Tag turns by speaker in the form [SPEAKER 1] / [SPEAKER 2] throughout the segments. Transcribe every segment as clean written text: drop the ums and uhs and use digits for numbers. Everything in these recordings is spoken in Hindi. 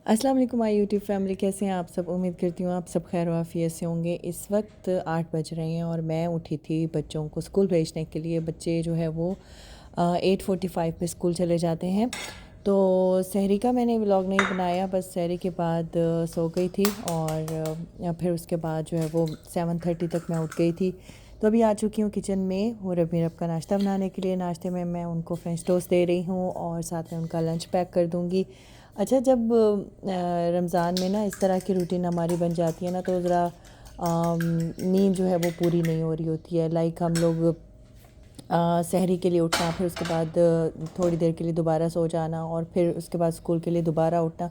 [SPEAKER 1] अस्सलाम वालेकुम माय यूट्यूब फैमिली, कैसे हैं आप सब। उम्मीद करती हूँ आप सब खैर वाफियत से होंगे। इस वक्त 8 बज रहे हैं और मैं उठी थी बच्चों को स्कूल भेजने के लिए। बच्चे जो है वो 8:45 पे स्कूल चले जाते हैं। तो सहरी का मैंने व्लॉग नहीं बनाया, बस सहरी के बाद सो गई थी और फिर उसके बाद जो है वो 7:30 तक मैं उठ गई थी। तो अभी आ चुकी हूँ किचन में और अभी रब का नाश्ता बनाने के लिए। नाश्ते में मैं उनको फ्रेंच टोस्ट दे रही हूँ और साथ में उनका लंच पैक कर दूँगी। अच्छा, जब रमज़ान में ना इस तरह की रूटीन हमारी बन जाती है ना, तो ज़रा नींद जो है वो पूरी नहीं हो रही होती है। लाइक हम लोग सहरी के लिए उठना, फिर उसके बाद थोड़ी देर के लिए दोबारा सो जाना और फिर उसके बाद स्कूल के लिए दोबारा उठना।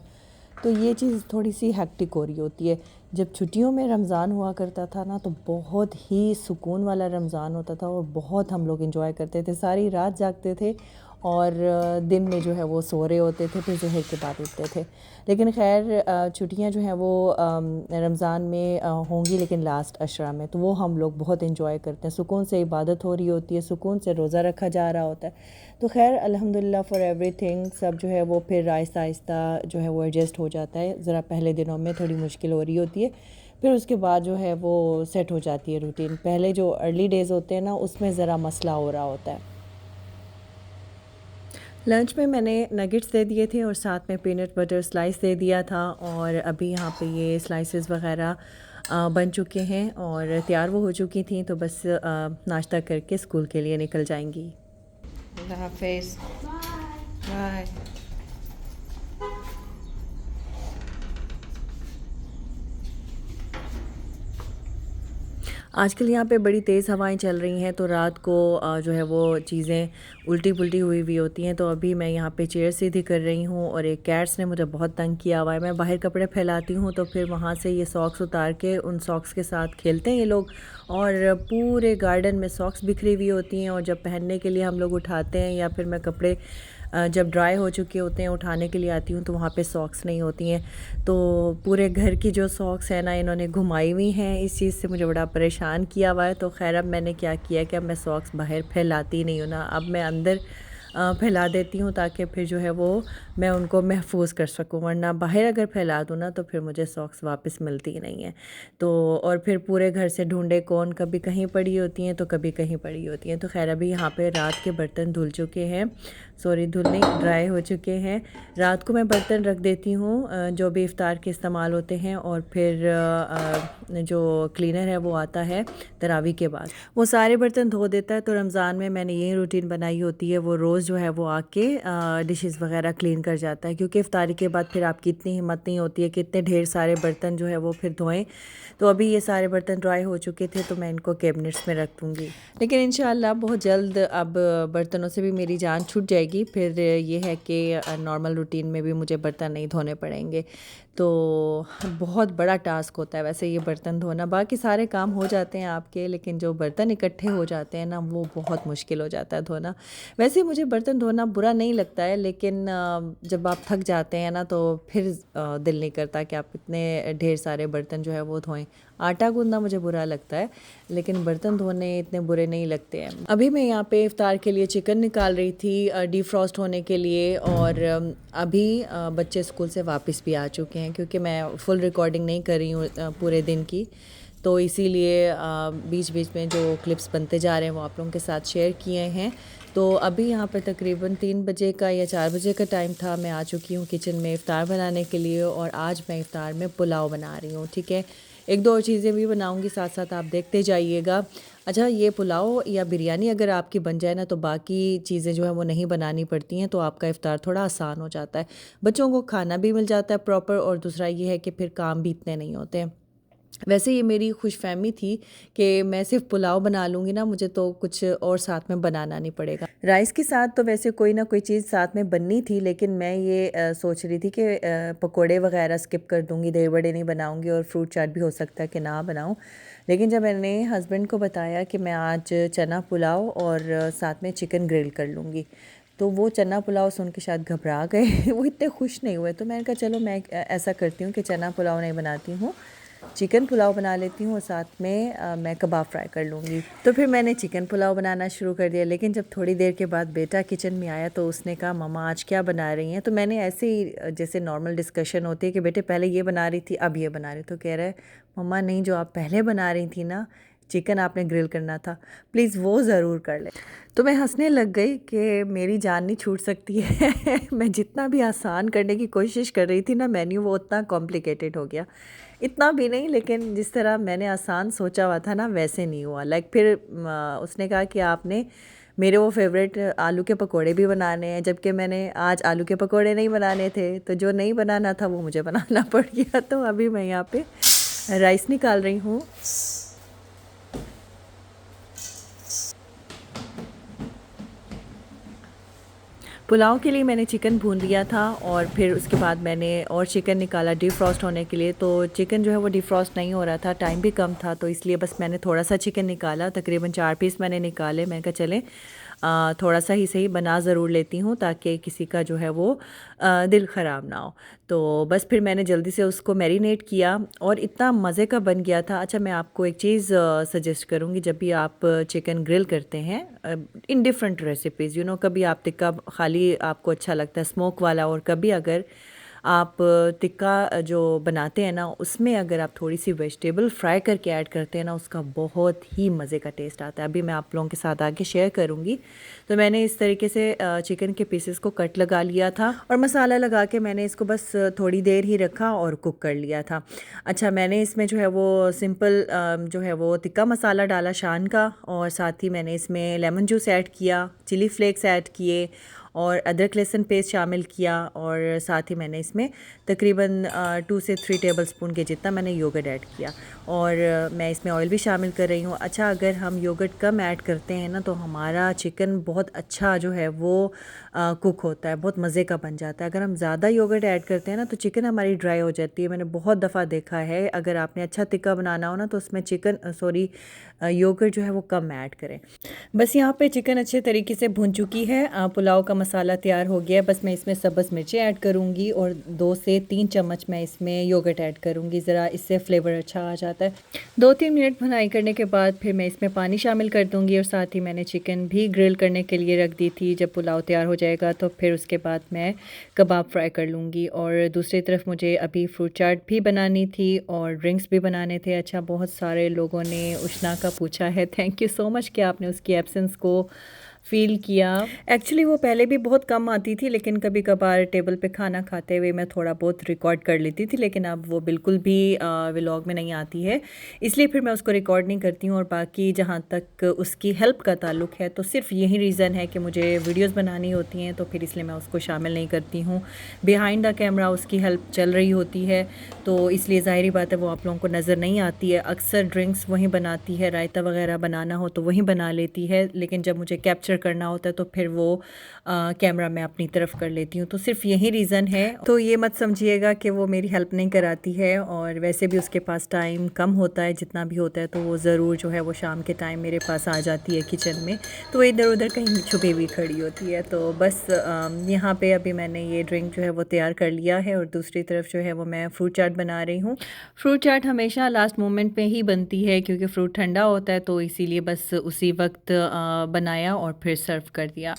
[SPEAKER 1] तो ये चीज़ थोड़ी सी हेक्टिक हो रही होती है। जब छुट्टियों में रमज़ान हुआ करता था ना, तो बहुत ही सुकून वाला रमज़ान होता था और बहुत हम लोग एंजॉय करते थे, सारी रात जागते थे और दिन में जो है वो सो रहे होते थे, फिर ज़ोहर के बाद उठते थे। लेकिन खैर छुट्टियां जो हैं वो रमज़ान में होंगी, लेकिन लास्ट अशरा में, तो वो हम लोग बहुत एंजॉय करते हैं। सुकून से इबादत हो रही होती है, सुकून से रोज़ा रखा जा रहा होता है। तो खैर अल्हम्दुलिल्लाह फॉर एवरीथिंग, सब जो है वो फिर आहिस्ता आहिस्ता जो है वो एडजस्ट हो जाता है। ज़रा पहले दिनों में थोड़ी मुश्किल हो रही होती है, फिर उसके बाद जो है वो सेट हो जाती है रूटीन। पहले जो अर्ली डेज़ होते हैं ना, उसमें ज़रा मसला हो रहा होता है। लंच में मैंने नगेट्स दे दिए थे और साथ में पीनट बटर स्लाइस दे दिया था और अभी यहाँ पे ये स्लाइसेस वगैरह बन चुके हैं और तैयार वो हो चुकी थी, तो बस नाश्ता करके स्कूल के लिए निकल जाएंगी। अल्लाह हाफिज़, बाय। आजकल यहाँ पे बड़ी तेज़ हवाएं चल रही हैं, तो रात को जो है वो चीज़ें उल्टी पुल्टी हुई हुई होती हैं। तो अभी मैं यहाँ पे चेयर सीधी कर रही हूँ और एक कैट्स ने मुझे बहुत तंग किया हुआ है। मैं बाहर कपड़े फैलाती हूँ तो फिर वहाँ से ये सॉक्स उतार के उन सॉक्स के साथ खेलते हैं ये लोग, और पूरे गार्डन में सॉक्स बिखरी हुई होती हैं। और जब पहनने के लिए हम लोग उठाते हैं या फिर मैं कपड़े जब ड्राई हो चुके होते हैं उठाने के लिए आती हूँ, तो वहाँ पे सॉक्स नहीं होती हैं। तो पूरे घर की जो सॉक्स है ना, इन्होंने घुमाई हुई हैं। इस चीज़ से मुझे बड़ा परेशान किया हुआ है। तो खैर अब मैंने क्या किया कि अब मैं सॉक्स बाहर फैलाती नहीं हूँ ना, अब मैं अंदर फैला देती हूँ, ताकि फिर जो है वो मैं उनको महफूज कर सकूँ। वरना बाहर अगर फैला दूँ ना, तो फिर मुझे सॉक्स वापस मिलती ही नहीं है। तो और फिर पूरे घर से ढूंढे कौन, कभी कहीं पड़ी होती हैं तो कभी कहीं पड़ी होती हैं। तो खैर अभी यहाँ पे रात के बर्तन धुल चुके हैं, सॉरी धुलने ड्राई हो चुके हैं। रात को मैं बर्तन रख देती हूँ जो भी इफ़्तार के इस्तेमाल होते हैं, और फिर जो क्लीनर है वो आता है तरावी के बाद, वो सारे बर्तन धो देता है। तो रमज़ान में मैंने यही रूटीन बनाई होती है, वो रोज़ जो है वो आके डिशेस वगैरह क्लीन कर जाता है, क्योंकि इफ्तारी के बाद फिर आपकी इतनी हिम्मत नहीं होती है कि इतने ढेर सारे बर्तन जो है वो फिर धोएं। तो अभी ये सारे बर्तन ड्राई हो चुके थे, तो मैं इनको कैबिनेट्स में रख दूँगी। लेकिन इंशाल्लाह बहुत जल्द अब बर्तनों से भी मेरी जान छूट जाएगी। फिर ये है कि नॉर्मल रूटीन में भी मुझे बर्तन नहीं धोने पड़ेंगे। तो बहुत बड़ा टास्क होता है वैसे ये बर्तन धोना। बाकी सारे काम हो जाते हैं आपके, लेकिन जो बर्तन इकट्ठे हो जाते हैं ना, वो बहुत मुश्किल हो जाता है धोना। वैसे मुझे बर्तन धोना बुरा नहीं लगता है, लेकिन जब आप थक जाते हैं ना, तो फिर दिल नहीं करता कि आप इतने ढेर सारे बर्तन जो है वो धोएं। आटा गूंदना मुझे बुरा लगता है, लेकिन बर्तन धोने इतने बुरे नहीं लगते हैं। अभी मैं यहाँ पे इफ्तार के लिए चिकन निकाल रही थी डीफ्रॉस्ट होने के लिए, और अभी बच्चे स्कूल से वापस भी आ चुके हैं, क्योंकि मैं फुल रिकॉर्डिंग नहीं कर रही हूँ पूरे दिन की। तो इसीलिए बीच बीच में जो क्लिप्स बनते जा रहे हैं वो आप लोगों के साथ शेयर किए हैं। तो अभी यहाँ पर तकरीबन 3 बजे का या 4 बजे का टाइम था। मैं आ चुकी हूँ किचन में इफ़्तार बनाने के लिए, और आज मैं इफ़्तार में पुलाव बना रही हूँ। ठीक है, एक दो और चीज़ें भी बनाऊँगी साथ साथ, आप देखते जाइएगा। अच्छा, ये पुलाव या बिरयानी अगर आपकी बन जाए ना, तो बाकी चीज़ें जो है वो नहीं बनानी पड़ती हैं, तो आपका इफ़्तार थोड़ा आसान हो जाता है। बच्चों को खाना भी मिल जाता है प्रॉपर, और दूसरा ये है कि फिर काम भी इतने नहीं होते हैं। वैसे ये मेरी खुशफ़हमी थी कि मैं सिर्फ पुलाव बना लूँगी ना, मुझे तो कुछ और साथ में बनाना नहीं पड़ेगा। राइस के साथ तो वैसे कोई ना कोई चीज़ साथ में बननी थी, लेकिन मैं ये सोच रही थी कि पकोड़े वगैरह स्किप कर दूँगी, दही बड़े नहीं बनाऊँगी, और फ्रूट चाट भी हो सकता है कि ना बनाऊँ। लेकिन जब मैंने हस्बैंड को बताया कि मैं आज चना पुलाव और साथ में चिकन ग्रिल कर लूँगी, तो वो चना पुलाव सुन के शायद घबरा गए वो इतने खुश नहीं हुए। तो मैंने कहा चलो मैं ऐसा करती हूँ कि चना पुलाव नहीं बनाती हूँ, चिकन पुलाव बना लेती हूँ और साथ में मैं कबाब फ्राई कर लूँगी। तो फिर मैंने चिकन पुलाव बनाना शुरू कर दिया, लेकिन जब थोड़ी देर के बाद बेटा किचन में आया तो उसने कहा मम्मा आज क्या बना रही हैं। तो मैंने ऐसे ही जैसे नॉर्मल डिस्कशन होती है कि बेटे पहले ये बना रही थी अब ये बना रही, तो कह रहा है मम्मा नहीं, जो आप पहले बना रही थी ना चिकन आपने ग्रिल करना था, प्लीज़ वो ज़रूर कर ले। तो मैं हंसने लग गई कि मेरी जान नहीं छूट सकती है मैं जितना भी आसान करने की कोशिश कर रही थी ना मेन्यू, वो उतना कॉम्प्लिकेटेड हो गया। इतना भी नहीं, लेकिन जिस तरह मैंने आसान सोचा हुआ था ना वैसे नहीं हुआ। फिर उसने कहा कि आपने मेरे वो फेवरेट आलू के पकोड़े भी बनाने हैं, जबकि मैंने आज आलू के पकोड़े नहीं बनाने थे, तो जो नहीं बनाना था वो मुझे बनाना पड़ गया। तो अभी मैं यहाँ पे राइस निकाल रही हूँ। पुलाव के लिए मैंने चिकन भून लिया था और फिर उसके बाद मैंने और चिकन निकाला डिफ्रॉस्ट होने के लिए। तो चिकन जो है वो डिफ्रॉस्ट नहीं हो रहा था, टाइम भी कम था, तो इसलिए बस मैंने थोड़ा सा चिकन निकाला, तकरीबन 4 पीस मैंने निकाले। मैंने कहा चलें थोड़ा सा ही सही बना ज़रूर लेती हूँ ताकि किसी का जो है वो दिल ख़राब ना हो। तो बस फिर मैंने जल्दी से उसको मैरिनेट किया और इतना मज़े का बन गया था। अच्छा, मैं आपको एक चीज़ सजेस्ट करूँगी, जब भी आप चिकन ग्रिल करते हैं इन डिफरेंट रेसिपीज़, कभी आप टिक्का खाली आपको अच्छा लगता है स्मोक वाला, और कभी अगर आप टिक्का जो बनाते हैं ना उसमें अगर आप थोड़ी सी वेजिटेबल फ्राई करके ऐड करते हैं ना, उसका बहुत ही मज़े का टेस्ट आता है। अभी मैं आप लोगों के साथ आगे शेयर करूँगी। तो मैंने इस तरीके से चिकन के पीसेस को कट लगा लिया था और मसाला लगा के मैंने इसको बस थोड़ी देर ही रखा और कुक कर लिया था। अच्छा, मैंने इसमें जो है वो सिंपल जो है वो टिक्का मसाला डाला शान का, और साथ ही मैंने इसमें लेमन जूस ऐड किया, चिली फ्लेक्स ऐड किए और अदरक लहसुन पेस्ट शामिल किया, और साथ ही मैंने इसमें तकरीबन 2 से 3 टेबलस्पून के जितना मैंने योगर्ट ऐड किया, और मैं इसमें ऑयल भी शामिल कर रही हूँ। अच्छा, अगर हम योगर्ट कम ऐड करते हैं ना तो हमारा चिकन बहुत अच्छा जो है वो कुक होता है, बहुत मज़े का बन जाता है। अगर हम ज़्यादा योगर्ट ऐड करते हैं ना तो चिकन हमारी ड्राई हो जाती है। मैंने बहुत दफ़ा देखा है, अगर आपने अच्छा टिक्का बनाना हो ना तो उसमें योगर्ट जो है वो कम ऐड करें। बस यहाँ पे चिकन अच्छे तरीके से भून चुकी है, पुलाव का मसाला तैयार हो गया है। बस मैं इसमें सब्ज़ मिर्चें ऐड करूँगी और 2 से 3 चम्मच मैं इसमें योगर्ट ऐड करूँगी, ज़रा इससे फ्लेवर अच्छा आ जाता है। 2-3 मिनट भुनाई करने के बाद फिर मैं इसमें पानी शामिल कर दूँगी, और साथ ही मैंने चिकन भी ग्रिल करने के लिए रख दी थी। जब पुलाव तैयार हो जाएगा तो फिर उसके बाद मैं कबाब फ्राई कर लूँगी, और दूसरी तरफ मुझे अभी फ्रूट चाट भी बनानी थी और ड्रिंक्स भी बनाने थे। अच्छा, बहुत सारे लोगों ने उष्णा का पूछा है, थैंक यू सो मच कि आपने उसकी एब्सेंस को फ़ील किया। एक्चुअली वो पहले भी बहुत कम आती थी, लेकिन कभी कभार टेबल पे खाना खाते हुए मैं थोड़ा बहुत रिकॉर्ड कर लेती थी, लेकिन अब वो बिल्कुल भी व्लॉग में नहीं आती है, इसलिए फिर मैं उसको रिकॉर्ड नहीं करती हूँ। और बाकी जहाँ तक उसकी हेल्प का ताल्लुक है तो सिर्फ यही रीज़न है कि मुझे वीडियोज़ बनानी होती हैं, तो फिर इसलिए मैं उसको शामिल नहीं करती हूँ। बिहाइंड द कैमरा उसकी हेल्प चल रही होती है, तो इसलिए ज़ाहिरी बात है वो आप लोगों को नज़र नहीं आती है। अक्सर ड्रिंक्स वहीं बनाती है, रायता वगैरह बनाना हो तो वहीं बना लेती है, लेकिन जब मुझे कैप्चर करना होता है तो फिर वो कैमरा मैं अपनी तरफ कर लेती हूँ। तो सिर्फ यही रीज़न है, तो ये मत समझिएगा कि वो मेरी हेल्प नहीं कराती है। और वैसे भी उसके पास टाइम कम होता है, जितना भी होता है तो वो ज़रूर जो है वो शाम के टाइम मेरे पास आ जाती है किचन में, तो वो इधर उधर कहीं छुपी हुई खड़ी होती है। तो बस यहाँ पे अभी मैंने ये ड्रिंक जो है वो तैयार कर लिया है, और दूसरी तरफ जो है वो मैं फ्रूट चाट बना रही हूँ। फ्रूट चाट हमेशा लास्ट मोमेंट पे ही बनती है क्योंकि फ्रूट ठंडा होता है, तो इसीलिए बस उसी वक्त बनाया और फिर सर्व कर दिया।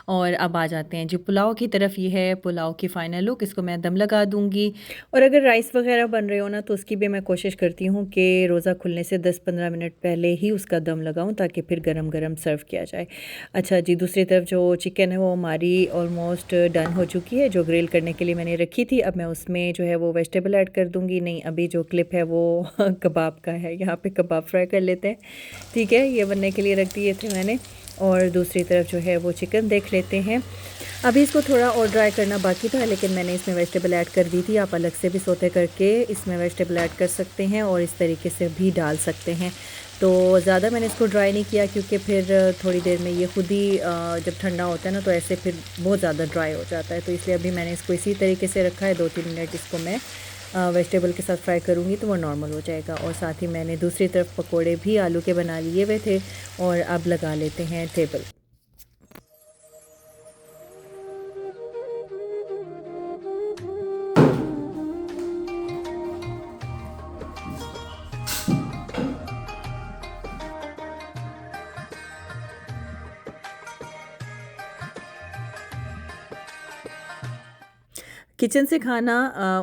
[SPEAKER 1] और अब आ जाते हैं जी पुलाव की तरफ। ये है पुलाव की फ़ाइनल लुक, इसको मैं दम लगा दूँगी। और अगर राइस वगैरह बन रहे हो ना तो उसकी भी मैं कोशिश करती हूँ कि रोज़ा खुलने से 10-15 मिनट पहले ही उसका दम लगाऊँ ताकि फिर गरम गरम सर्व किया जाए। अच्छा जी, दूसरी तरफ जो चिकन है वो हमारी ऑलमोस्ट डन हो चुकी है, जो ग्रिल करने के लिए मैंने रखी थी। अब मैं उसमें जो है वो वेजिटेबल ऐड कर दूँगी। नहीं, अभी जो क्लिप है वो कबाब का है, यहाँ पे कबाब फ्राई कर लेते हैं। ठीक है, ये बनने के लिए रख दिए थे मैंने। और दूसरी तरफ जो है वो चिकन देख लेते हैं। अभी इसको थोड़ा और ड्राई करना बाकी था, लेकिन मैंने इसमें वेजिटेबल ऐड कर दी थी। आप अलग से भी सोते करके इसमें वेजिटेबल ऐड कर सकते हैं और इस तरीके से भी डाल सकते हैं। तो ज़्यादा मैंने इसको ड्राई नहीं किया क्योंकि फिर थोड़ी देर में ये खुद ही जब ठंडा होता है ना तो ऐसे फिर बहुत ज़्यादा ड्राई हो जाता है, तो इसलिए अभी मैंने इसको इसी तरीके से रखा है। 2-3 मिनट इसको मैं वेजिटेबल के साथ फ्राई करूँगी तो वो नॉर्मल हो जाएगा। और साथ ही मैंने दूसरी तरफ पकोड़े भी आलू के बना लिए हुए थे, और अब लगा लेते हैं टेबल। किचन से खाना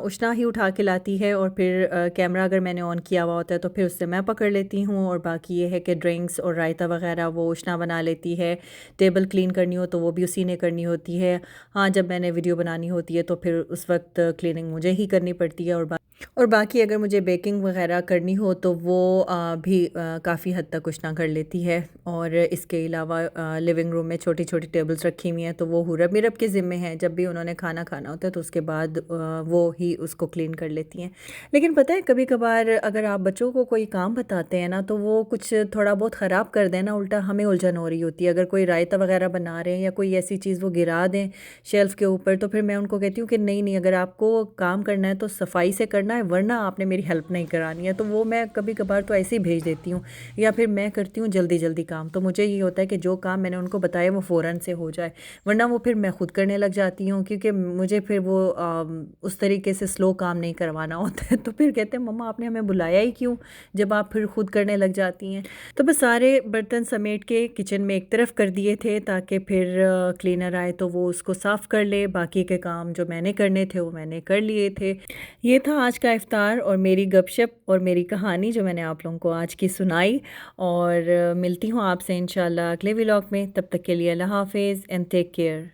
[SPEAKER 1] उष्ना ही उठा के लाती है और फिर कैमरा अगर मैंने ऑन किया हुआ होता है तो फिर उससे मैं पकड़ लेती हूँ। और बाकी ये है कि ड्रिंक्स और रायता वगैरह वो उष्ना बना लेती है। टेबल क्लीन करनी हो तो वो भी उसी ने करनी होती है। हाँ, जब मैंने वीडियो बनानी होती है तो फिर उस वक्त क्लीनिंग मुझे ही करनी पड़ती है। और बाकी अगर मुझे बेकिंग वगैरह करनी हो तो वो भी काफ़ी हद तक उष्ना कर लेती है। और इसके अलावा लिविंग रूम में छोटी छोटी टेबल्स रखी हुई हैं तो वो हुरब मिरब के ज़िम्मे हैं। जब भी उन्होंने खाना खाना होता है तो उसके बाद वो ही उसको क्लीन कर लेती हैं। लेकिन पता है कभी कभार अगर आप बच्चों को कोई काम बताते हैं ना तो वो कुछ थोड़ा बहुत ख़राब कर दें ना, उल्टा हमें उलझन हो रही होती है। अगर कोई रायता वगैरह बना रहे हैं या कोई ऐसी चीज़ वो गिरा दें शेल्फ़ के ऊपर तो फिर मैं उनको कहती हूँ कि नहीं नहीं, अगर आपको काम करना है तो सफाई से करना है, वरना आपने मेरी हेल्प नहीं करानी है। तो वो मैं कभी कभार तो ऐसे ही भेज देती हूँ या फिर मैं करती हूँ जल्दी जल्दी काम। तो मुझे ये होता है कि जो काम मैंने उनको बताया वो फ़ौरन से हो जाए, वरना वो फिर मैं खुद करने लग जाती हूँ क्योंकि मुझे फिर वो उस तरीके से स्लो काम नहीं करवाना होता है। तो फिर कहते हैं मम्मा आपने हमें बुलाया ही क्यों जब आप फिर खुद करने लग जाती हैं। तो बस सारे बर्तन समेट के किचन में एक तरफ कर दिए थे ताकि फिर क्लीनर आए तो वो उसको साफ़ कर ले। बाकी के काम जो मैंने करने थे वो मैंने कर लिए थे। ये था आज का इफ्तार और मेरी गपशप और मेरी कहानी जो मैंने आप लोगों को आज की सुनाई। और मिलती हूँ आपसे इंशाल्लाह अगले व्लॉग में। तब तक के लिए अल्लाह हाफिज़ एंड टेक केयर।